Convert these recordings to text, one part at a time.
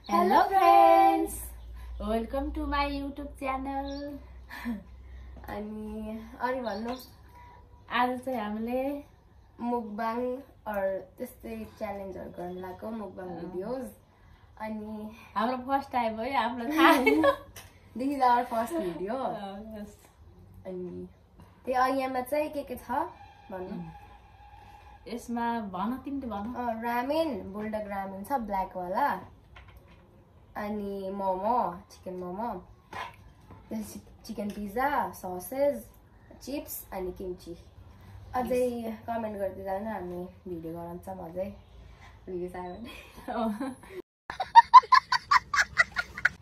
Hello friends, welcome to my YouTube channel. अनि अरु भन्नु आज चाहिँ हामीले मुकबाङ और त्यस्तै च्यालेन्जहरु गर्न लागेको मुकबाङ भिडियोज अनि हाम्रो फर्स्ट टाइम हो हाम्रो थाहा छैन this is our first video अनि त्यो यहाँ चाहिँ के छ भन्नु यसमा भन तिमीले भन रामेन बुल्डक रामेन छ ब्ल्याक वाला अनि momo chicken momo chicken pizza sausage chips अनि किम्ची अझै कमेन्ट गर्दै जानु हामी भिडियो गराउँछ मजै भ्युज आयो भने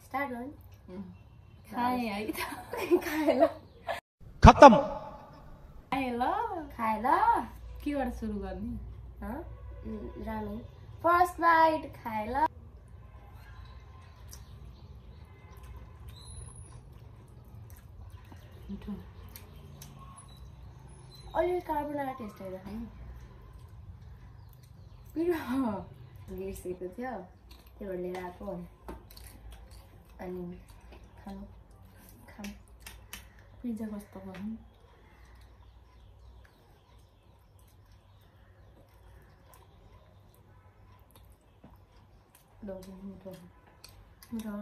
स्टार्ट गर्नु खाए है खाए ल खत्म खाए ल के गरेर सुरु गर्ने रामेन फर्स्ट बाइट खाए ल मिठो अलि कार्बोनाइड टेस्ट आइरहेको नि पिरो बिर्सेको थियो त्यो भएर लिएर आएको अनि खानु पिज्जा कस्तो गर्नु मिठो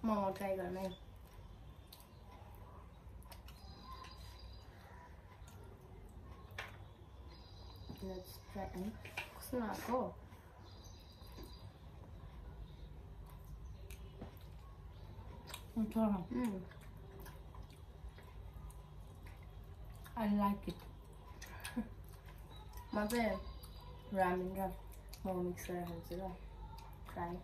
मोमो ट्राई गर्ने कस्तो आएको मिठो I like it. म चाहिँ रामेन र मोमो मिक्स गरेर खान्छु ल ट्राई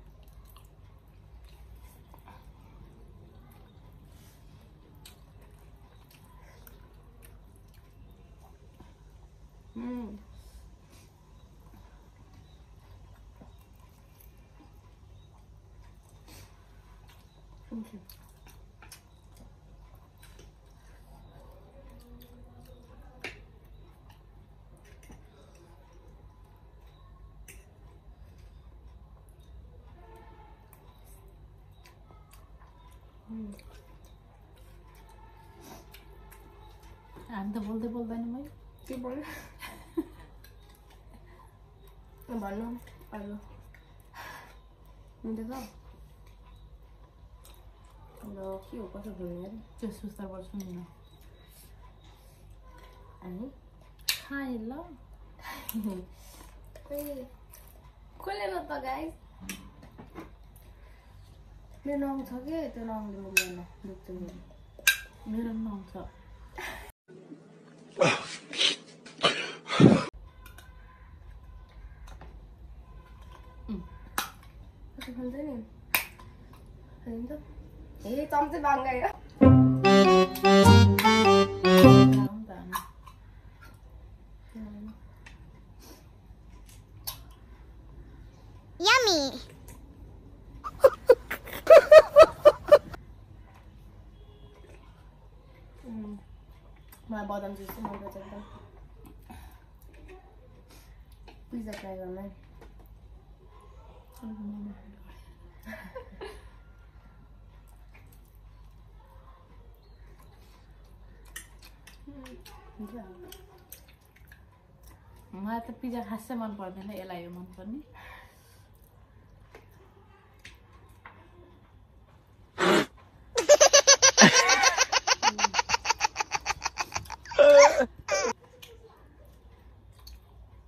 हामी त बोल्दै बोल्दैन मैले के बोल्नु भन्नु अरू मिठो छ ल के हो कसो बोल्ने त्यो सुस्ताबाट सुनिन अनि खाए ल खोलेन त गाइस मेरो नाम छ कि त्यो नामले मिल्दैन दुख्छ मेरो नाम छ खान्छ नि खान्छ ए चम्चे बाङ्गायो Yummy. मलाई बदाम जुस चाहिँ मनपर्छ एकदम पिज्जा ट्राई गर्न मलाई त पिज्जा खासै मन पर्दैन यसलाई यो मन पर्ने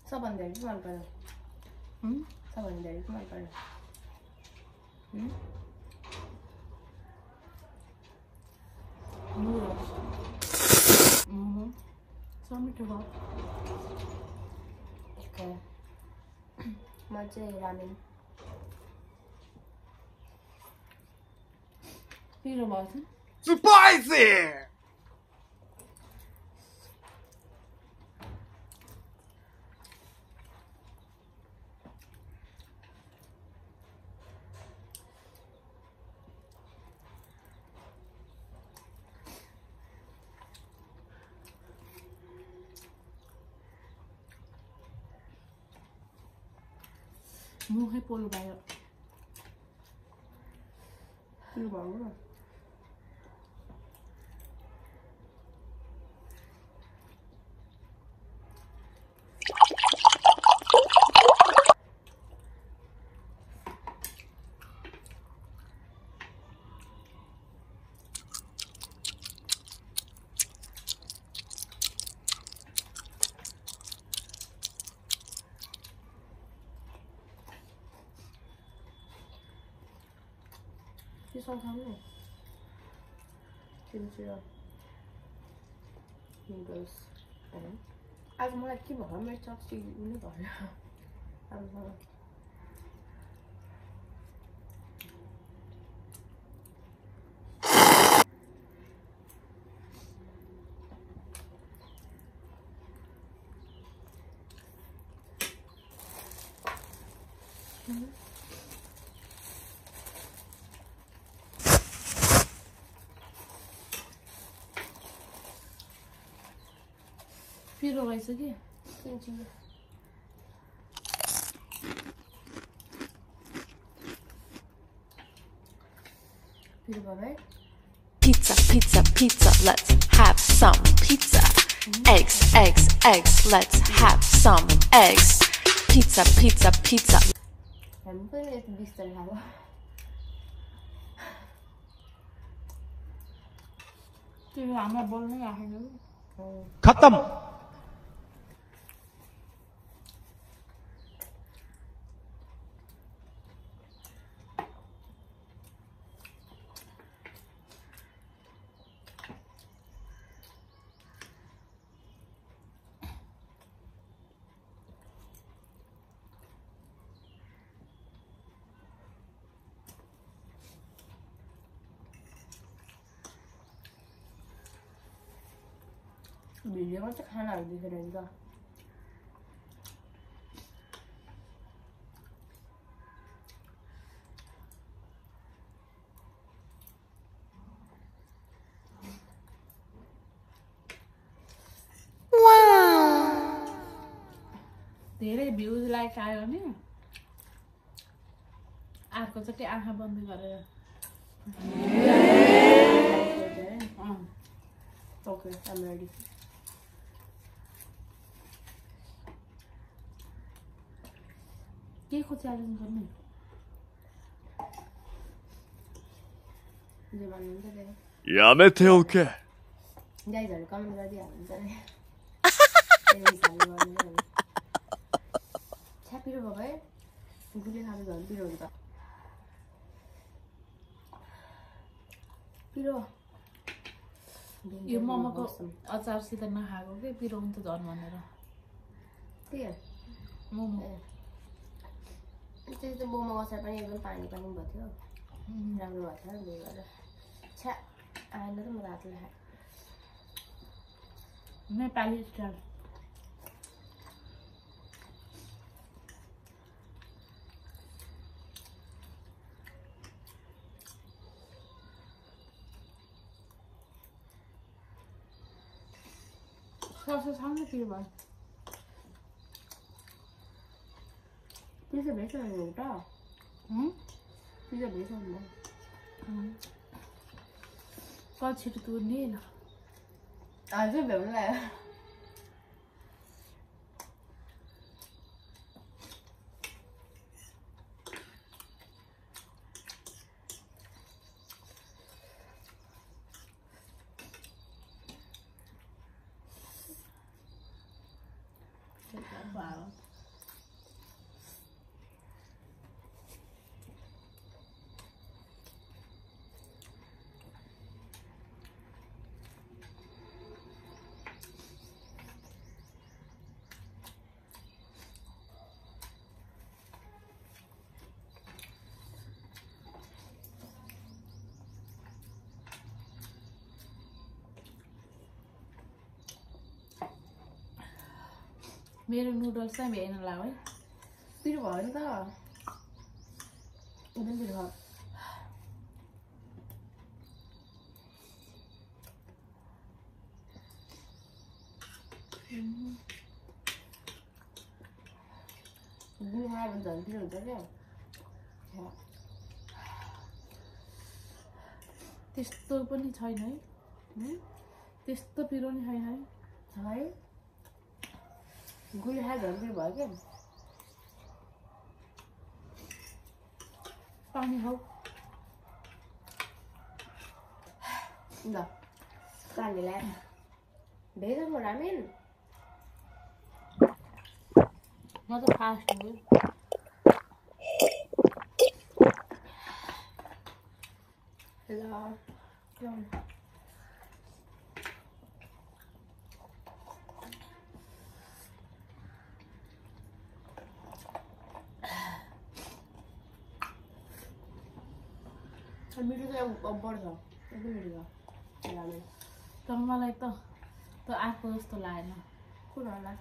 सबभन्दा धेरै मन पर्यो सबभन्दा धेरै मन पर्यो मिठो भयो म चाहिँ रामेन पिरो भएको छ Spicy! मुखै पोलो भयो पिरो भयो 성상해. 김치랑 noodles. आज मलाई के भयो मेरो चप्स्टिक उनी भयो अब पिरो भइसक्यो किन्छु पिरो भयो Pizza, pizza, pizza, let's have some pizza. Eggs, eggs, eggs, let's have some eggs. Pizza, pizza, pizza. हामी पनि यति बिस्तारै खायो तिमी हामीलाई बोल्नै राखेको खत्म भिडियोमा चाहिँ खानाहरू देखेर हुन्छ धेरै भ्युज लाइक आयो भने अर्कोचोटि आँखा बन्द गरेर ओके आइम रेडी के को च्यालेन्ज गर्ने जे भन्नुहुन्छ त्यही やめておけ गाइजहरु कमेन्ट गरिदिइहाल्नुहुन्छ नि त्यही हिसाबले गर्नु नि छ्या पिरो भयो है गुलियो खानु झन् पिरो हुन्छ पिरो यो मोमोको अचारसित नखाएको के पिरो हुन्छ झन् भनेर त्यही मोमो त्यो मोमो अचार पनि एकदम पानी पानी भयो थियो राम्रो भएको थियो त्यही गरेर छ्या आएन त म रातले खाएँ नेपाली स्टाइल सस खानु के भयो पिज्जा भेज खानु एउटा पिज्जा भेज खानु कति छिटो तुर्ने ल हजुर भ्याउनु लाग्यो Wow. मेरो नुडल्स चाहिँ भएन होला है पिरो भयो नि त एकदम पिरो भयो गुलियो खायो भने झन् पिरो हुन्छ क्या त्यस्तो पनि छैन है त्यस्तो पिरो नि छैन है गुलियो खायो झन् पिरो भयो क्या पानी खाऊ ल कालीलाई भेजको रामेन म त फास्ट हो ल मिठो चाहिँ बढ्छ एकदम मिठो छ रामेन तर मलाई त आएको जस्तो लागेन कुन होला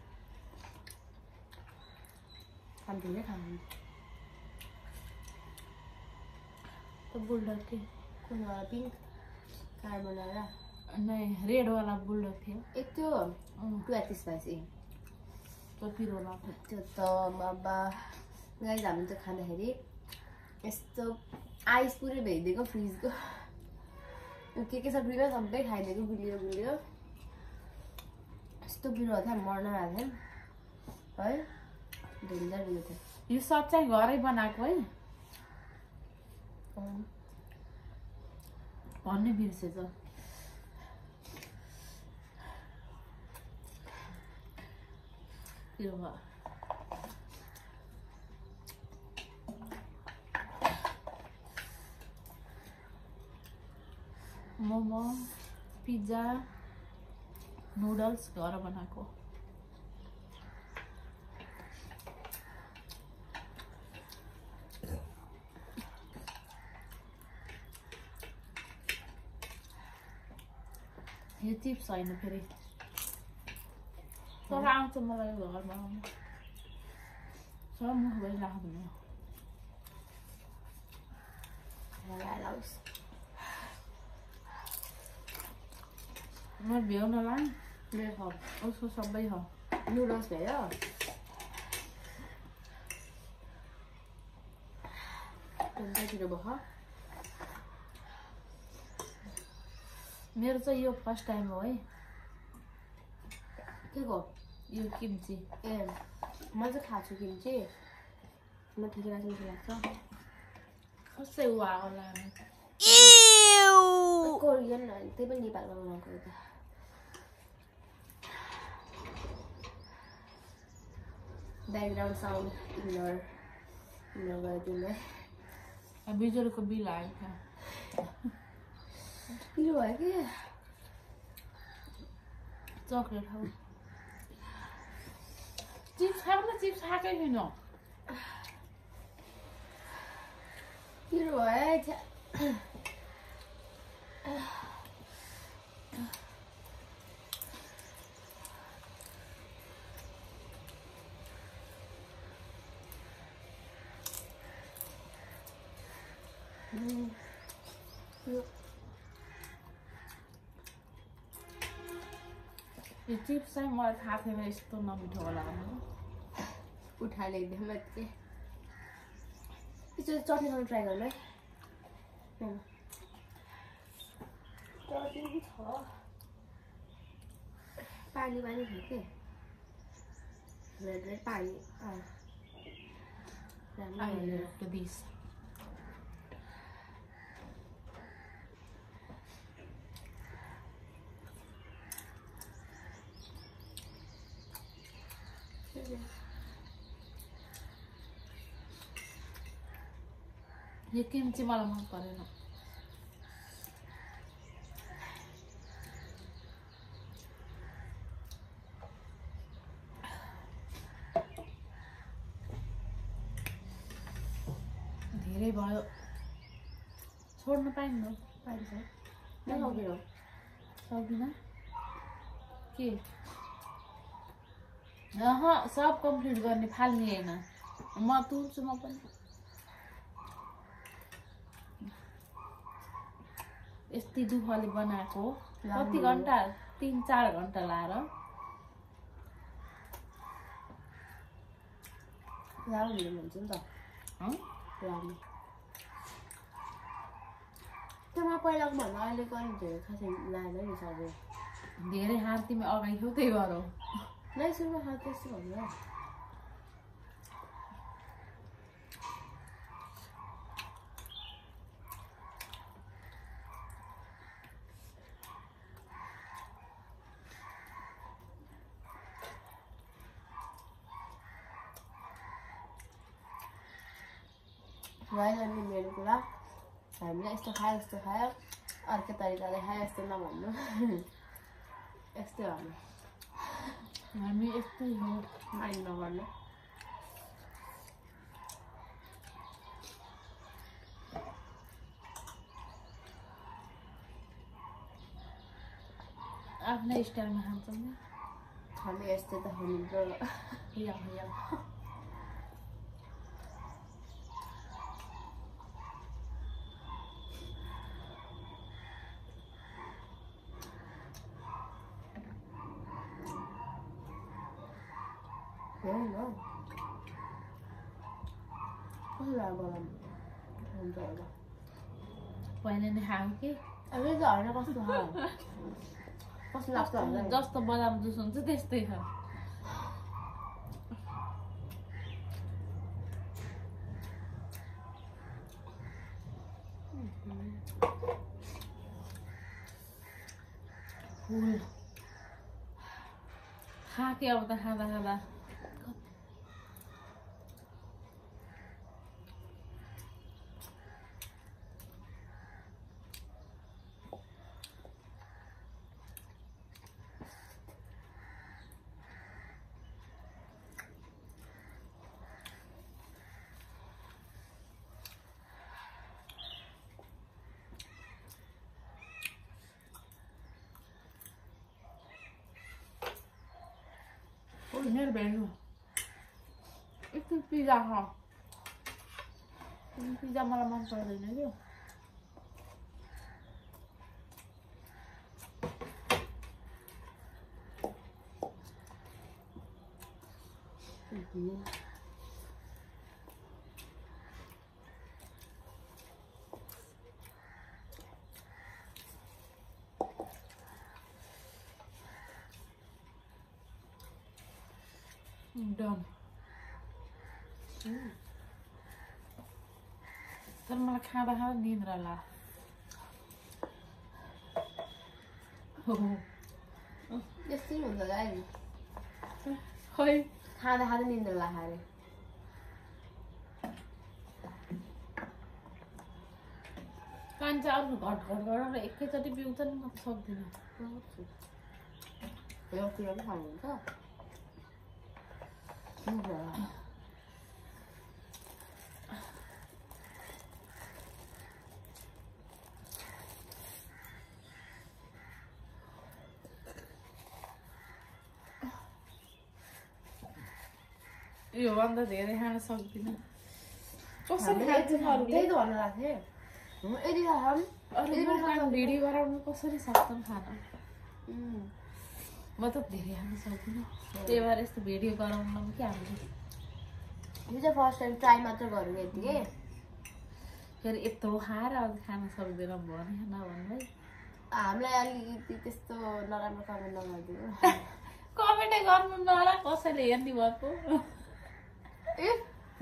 खान्छु खानु त बुल्डर के कुन होला पिङ्क कार्बोनारा नै रेड वाला बुल्डर थियो ए त्यो 32 भाइसी त्यो पिरो लाग्यो त्यो त बाबा गाइस हामीले त खाँदाखेरि यस्तो आइस पुरै भइदिएको फ्रिजको के छ फ्रिजमा सबै खाइदिएको गुलियो यस्तो पिरो थियो मर्न आएको थियो है डेन्जर पिरो थियो यो सब चाहिँ घरै बनाएको है भन्ने बिर्सेछ पिरो भयो मोमो पिज्जा नुडल्स घर बनाएको यो चिप्स होइन फेरि तर आउँछ मलाई घरमा आउनु सब मुख भइ लाग्दैन म भ्याउनलाई मेरो खाऊ उसको सबै हो नुडल्स भयो पिरो भयो मेरो चाहिँ यो फर्स्ट टाइम हो है के को यो किम्ची ए म चाहिँ खाएको छु किम्ची म ठिकै लाग्छ मिठो लाग्छ कसै ऊ आएको लाग्यो कोरियन त्यही पनि नेपालमा बनाएको त ब्याकग्राउन्ड साउन्ड इग्नोर गरिदिनु है बिजुलीको बिल आयो क्या पिरो भयो कि चक्लेट खाऊ चिप्स खाऊ न चिप्स खाएकै छैन पिरो भयो यो चिप्स चाहिँ मलाई थाहा थिएन यस्तो नमिठो होला भनेर उठाएर ल्याइदिएँ मात्रै यसो चटनीसँग ट्राई गर्नु है चटनी छ पानी छ के रेड पानी to this यो किम्ची मलाई मन परेन धेरै भयो छोड्न पाइन्न पाइन्छ सक्दिन के सब कम्प्लिट गर्ने फाल्ने होइन म तुल्छु म पनि यति दुःखले बनाएको कति घन्टा 3-4 घन्टा लाएर लामो भिडियो हुन्छ नि त लामो त्यसमा पहिलाको भन्दा अहिलेको अलिक धेरै खासै लाग्दैन नि सबै धेरै हार तिमी अगाडि छौ त्यही भएर हो नै सुरुमा खास त्यस्तो भन्नु अनि मेरो कुरा हामीले यस्तो खायो अर्कै तरिकाले खायो यस्तो नभन्नु यस्तै हो हामी यस्तै हो माइन्ड नगर्नु आफ्नै स्टाइलमा खान्छौँ नि हामी यस्तै त हुनुहुन्छ या पहिले नै खाऊ कि अब यो झर्न कस्तो लाग्छ जस्तो बदाम जुस हुन्छ त्यस्तै छ फुल खाके अब त खाँदा मेरो भेन्नु यस्तो पिज्जा खा पिज्जा मलाई मन पर्दैन क्या done. तर मलाई खाँदा निन्द्रा लाग्छ यस्तै हुन्छ गाई खै खाँदा निन्द्रा लाग्छ अरे कान्छ अरू घट गरेर एकैचोटि पिउँछ नि म त सक्दिनँ एउटै पनि खानुहुन्छ यो भन्दा धेरै खान सक्दिनँ कसरी त्यही त भन्नु लाग्थ्यो यदि भिडियो गराउनु कसरी सक्छौँ खाना म त धेरै खान सक्दिनँ त्यही भएर यस्तो भिडियो गराउन के हामीले यो चाहिँ फर्स्ट टाइम ट्राई मात्र गरौँ यतिकै फेरि यत्रो खाएर अब खान सक्दैनौँ भने नभन्नु है हामीलाई अलिकति त्यस्तो नराम्रो कमेन्ट नगरिदिनु कमेन्टै गर्नु नला कसैले हेर्ने भएको ए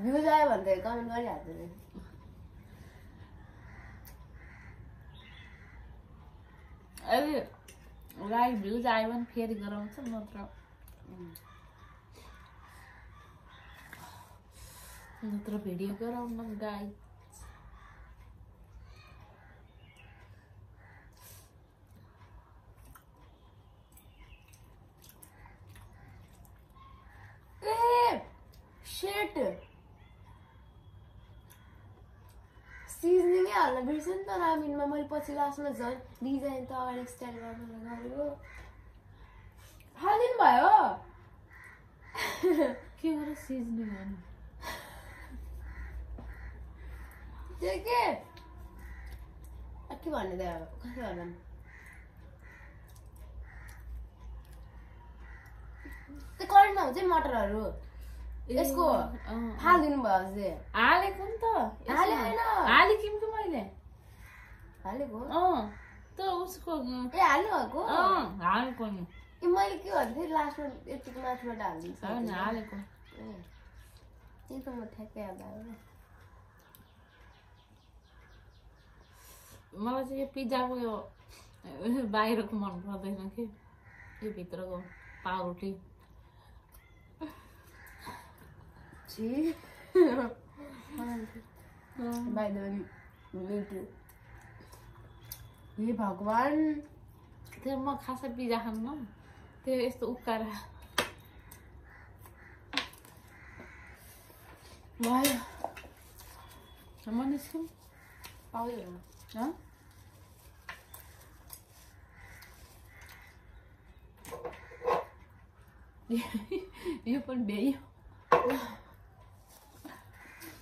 भ्युज आयो भने त कमेन्ट गरिहाल्छ नि अहिले लाइक भ्युज आयो भने फेरि गराउँछ नत्र भिडियो गराउन गाई सेट सिजनिङै हाल्न बिर्सेँ नि त रामिनमा मैले पछि लास्टमा झन् डिजाइन त अगाडि स्टाइल गर्नु गरेको हालिदिनु भयो के गरेर सिजनिङ गर्नु त्यो के भन्ने त कसो होला त्यो करेन्टमा हुन्छ नि मटरहरू यसको हालिदिनु भयो अझै हालेको नि त हालेको मैले हालेको त उसको ए हाल्नु भएको हालेको नि मैले के भन्थेँ लास्टमा यतिको माथिबाट हालिदिन्छ हालेको त्यही त म ठ्याक्कै याद आयो मलाई चाहिँ यो पिज्जाको यो बाहिरको मन पर्दैन कि यो भित्रको पाउरोटी हे भगवान त्यो म खासै पिज्जा खान्न त्यो यस्तो उक्काएर भयो म निस्क्यौँ पाउँदैन यो पनि भ्याइयो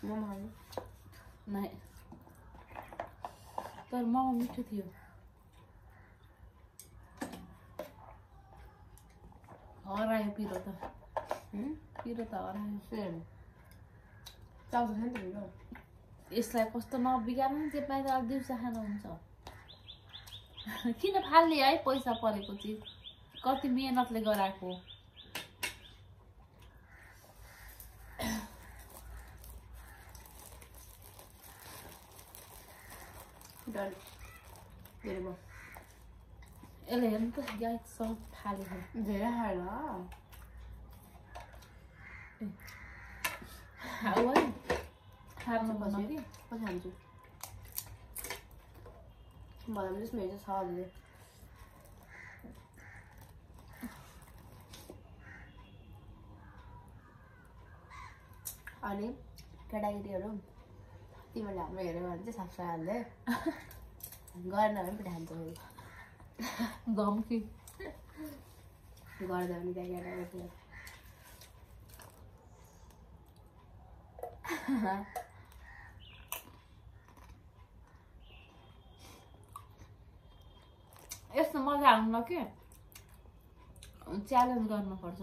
मोमो नै तर मोमो मिठो थियो हरायो पिरो त हरायो चाउचाउ छ नि त पिरो यसलाई कस्तो नबिगार्नु त्यो बाहिर अब दिउँसो खानु हुन्छ किन फाल्ने है पैसा परेको चिज कति मेहनतले गराएको यसले हेर्नु त गाई सब फालेको धेरै खाएर खाऊ है खानु पर्छ कि पछि खान्छु मलाई पनि मेरो छ अहिले अनि केटाकेटीहरू तिमीहरूले हाम्रो हेऱ्यो भने चाहिँ सब्सक्राइब हाल्दै गरेन भने पनि खान्छ धम्की गर्दा पनि त्यहाँ केटाकेटीहरू यस्तो मजा आउनु के च्यालेन्ज गर्नुपर्छ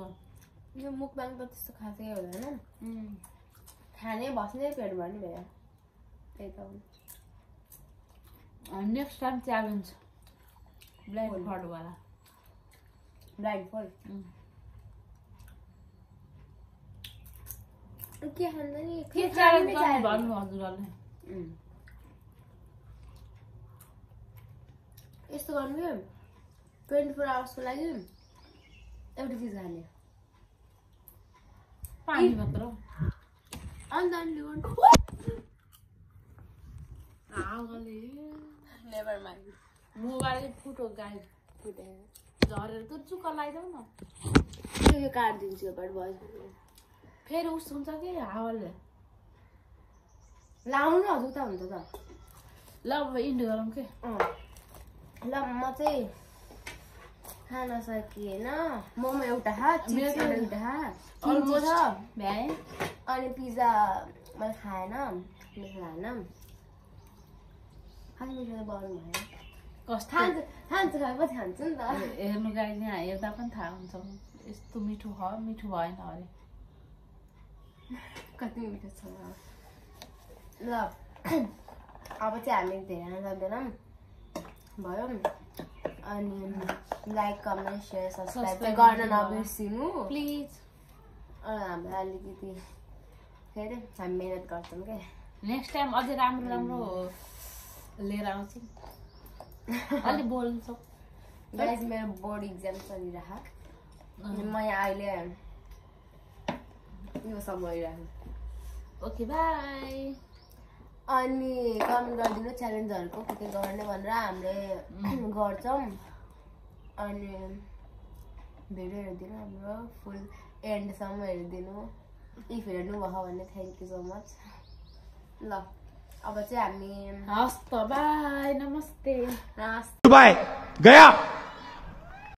यो मुखबाङ त त्यस्तो खासै हुँदैन खाने बस्ने पेट भर्ने भयो त्यही त नेक्स्ट टाइम च्यालेन्ज ब्ल्याक फर्डवाला ब्लाइन्ड फोल्ड के खान्छ नि के च्यालेन्ज गर्नु भन्नु हजुरहरूले यस्तो गर्नु क्या 24 आवर्सको लागि एउटा चिज खाने पानी मात्र अन्त नेभर माइन्ड मोबाइल फुटो गाई फुटेर झरेर त चुक्क लगाइदेऊ न यो काटिदिन्छु यो पाट भयो फेरि उस हुन्छ कि हावाले लाउनु न उता हुन्छ त ल अब इन्ड गरौँ के ल म चाहिँ खान सकिएन मोमो एउटा हात चिप्स एउटा हात किम्ची छ भ्याए अनि पिज्जा मैले खाएन मिठो खाएन खास मिठो त बनाउनु भयो कस्तो खान्छु खाएपछि खान्छु नि त हेर्नु गाई यहाँ हेर्दा पनि थाहा हुन्छ यस्तो मिठो भयो मिठो भएन अरे कति मिठो छ ल अब चाहिँ हामी धेरै खान सक्दैनौँ भयो अनि लाइक कमेन्ट सेयर सब्सक्राइब चाहिँ गर्न नबिर्सिनु प्लिज हामीलाई अलिकति फेरि हामी मिहिनेत गर्छौँ क्या नेक्स्ट टाइम अझै राम्रो राम्रो लिएर आउँछौँ अलि बोल्छौँ गाइज मेरो बोर्ड इक्जाम चलिरहेको म यहाँ अहिले यो सब गरिरहेको ओके बाई अनि कमेन्ट गरिदिनु च्यालेन्जहरूको के गर्ने भनेर हामीले गर्छौँ अनि भिडियो हेरिदिनु हाम्रो फुल एन्डसम्म हेरिदिनु इफ हेर्नुभयो भने थ्याङ्क यू सो मच ल अब चाहिँ हामी हस् त बाई नमस्ते बाई गया